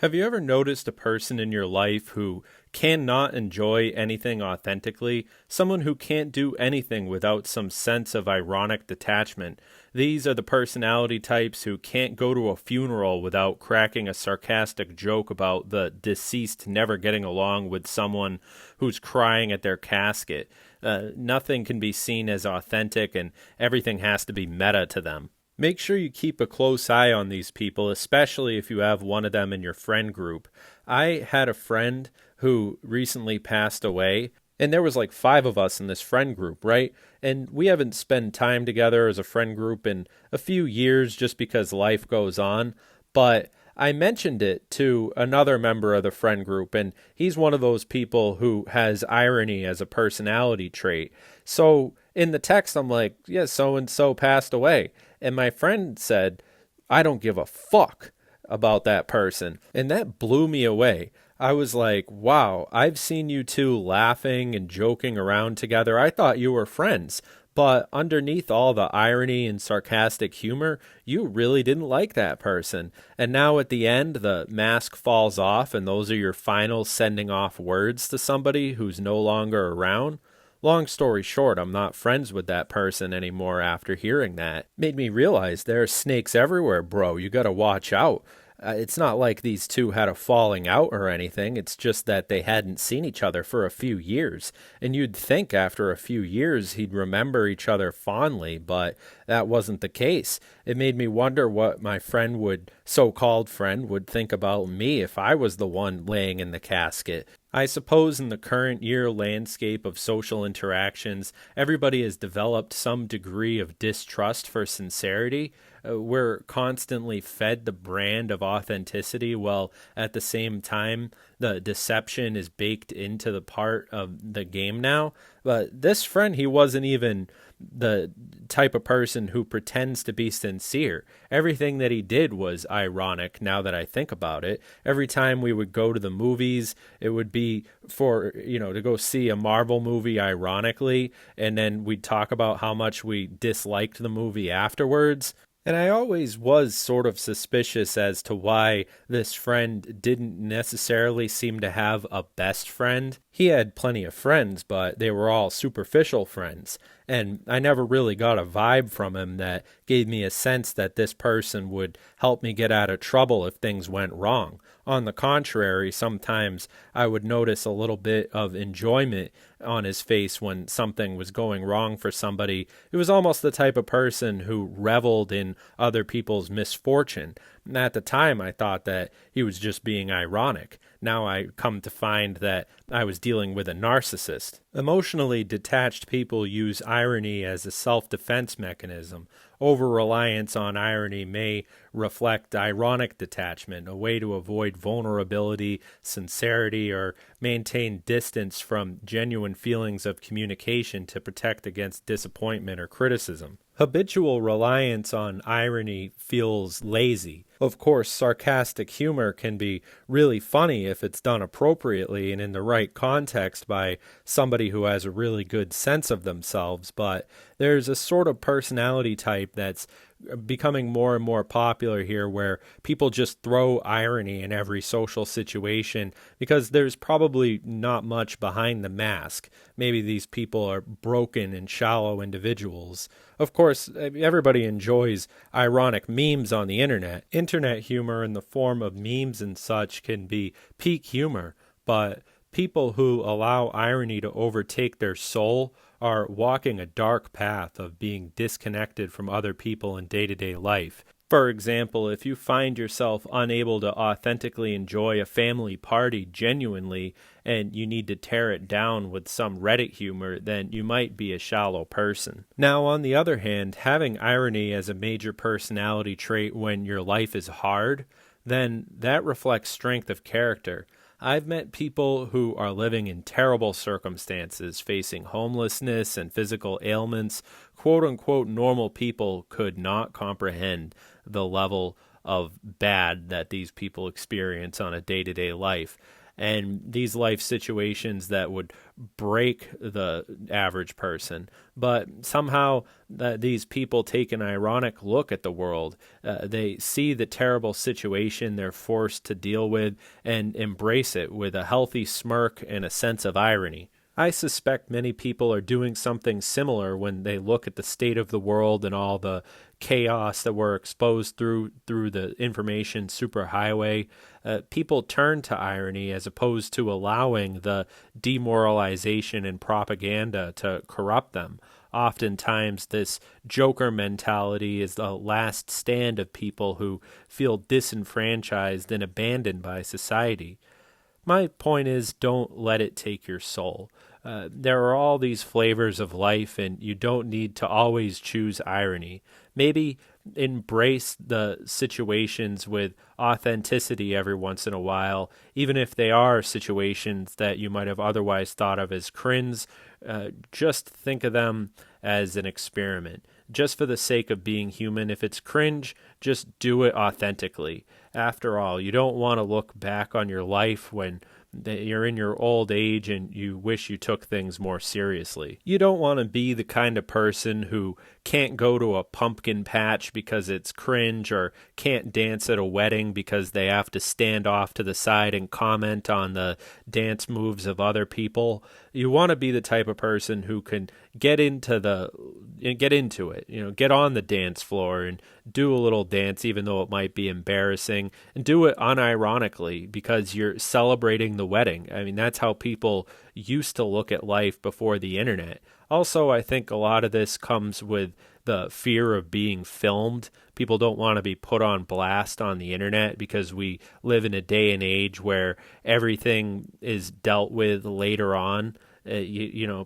Have you ever noticed a person in your life who cannot enjoy anything authentically? Someone who can't do anything without some sense of ironic detachment. These are the personality types who can't go to a funeral without cracking a sarcastic joke about the deceased never getting along with someone who's crying at their casket. Nothing can be seen as authentic, and everything has to be meta to them. Make sure you keep a close eye on these people, especially if you have one of them in your friend group. I had a friend who recently passed away, and there was like 5 of us in this friend group, right? And we haven't spent time together as a friend group in a few years just because life goes on. But I mentioned it to another member of the friend group, and he's one of those people who has irony as a personality trait. So in the text, I'm like, yeah, so and so passed away. And my friend said, I don't give a fuck about that person. And that blew me away. I was like, wow, I've seen you two laughing and joking around together. I thought you were friends. But underneath all the irony and sarcastic humor, you really didn't like that person. And now at the end, the mask falls off and those are your final sending off words to somebody who's no longer around. Long story short, I'm not friends with that person anymore after hearing that. Made me realize there are snakes everywhere, bro. You gotta watch out. It's not like these two had a falling out or anything. It's just that they hadn't seen each other for a few years. And you'd think after a few years he'd remember each other fondly, but that wasn't the case. It made me wonder what my so-called friend would think about me if I was the one laying in the casket. I suppose in the current year landscape of social interactions, everybody has developed some degree of distrust for sincerity. We're constantly fed the brand of authenticity, while at the same time, the deception is baked into the part of the game now. But this friend, he wasn't even the type of person who pretends to be sincere. Everything that he did was ironic now that I think about it. Every time we would go to the movies, it would be to go see a Marvel movie ironically, and then we'd talk about how much we disliked the movie afterwards. And I always was sort of suspicious as to why this friend didn't necessarily seem to have a best friend. He had plenty of friends, but they were all superficial friends. And I never really got a vibe from him that gave me a sense that this person would help me get out of trouble if things went wrong. On the contrary, sometimes I would notice a little bit of enjoyment on his face when something was going wrong for somebody. It was almost the type of person who reveled in other people's misfortune. And at the time, I thought that he was just being ironic. Now I come to find that I was dealing with a narcissist. Emotionally detached people use irony as a self-defense mechanism. Over-reliance on irony may reflect ironic detachment, a way to avoid vulnerability, sincerity, or maintain distance from genuine feelings of communication to protect against disappointment or criticism. Habitual reliance on irony feels lazy. Of course, sarcastic humor can be really funny if it's done appropriately and in the right context by somebody who has a really good sense of themselves, but there's a sort of personality type that's becoming more and more popular here where people just throw irony in every social situation because there's probably not much behind the mask. Maybe these people are broken and shallow individuals. Of course, everybody enjoys ironic memes on the internet. Internet humor in the form of memes and such can be peak humor, but people who allow irony to overtake their soul are walking a dark path of being disconnected from other people in day-to-day life. For example, if you find yourself unable to authentically enjoy a family party genuinely and you need to tear it down with some Reddit humor, then you might be a shallow person. Now, on the other hand, having irony as a major personality trait when your life is hard, then that reflects strength of character. I've met people who are living in terrible circumstances, facing homelessness and physical ailments. Quote-unquote normal people could not comprehend the level of bad that these people experience on a day-to-day life. and these life situations that would break the average person. But somehow these people take an ironic look at the world. They see the terrible situation they're forced to deal with and embrace it with a healthy smirk and a sense of irony. I suspect many people are doing something similar when they look at the state of the world and all the chaos that we're exposed through the information superhighway. People turn to irony as opposed to allowing the demoralization and propaganda to corrupt them. Oftentimes, this Joker mentality is the last stand of people who feel disenfranchised and abandoned by society. My point is, don't let it take your soul. There are all these flavors of life, and you don't need to always choose irony. Maybe embrace the situations with authenticity every once in a while, even if they are situations that you might have otherwise thought of as cringe. Just think of them as an experiment. Just for the sake of being human, if it's cringe, just do it authentically. After all, you don't want to look back on your life when you're in your old age and you wish you took things more seriously. You don't want to be the kind of person who can't go to a pumpkin patch because it's cringe, or can't dance at a wedding because they have to stand off to the side and comment on the dance moves of other people. You want to be the type of person who can get into it, get on the dance floor and do a little dance, even though it might be embarrassing, and do it unironically because you're celebrating the wedding. I mean, that's how people used to look at life before the internet. Also, I think a lot of this comes with the fear of being filmed. People don't want to be put on blast on the internet because we live in a day and age where everything is dealt with later on.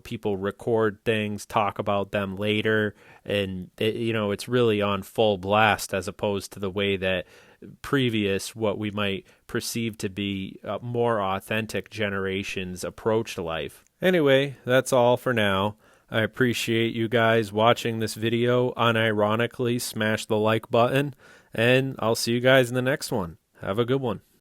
People record things, talk about them later, and it's really on full blast, as opposed to the way that previous, what we might perceive to be more authentic generations approached life. Anyway, that's all for now. I appreciate you guys watching this video. Unironically, smash the like button, and I'll see you guys in the next one. Have a good one.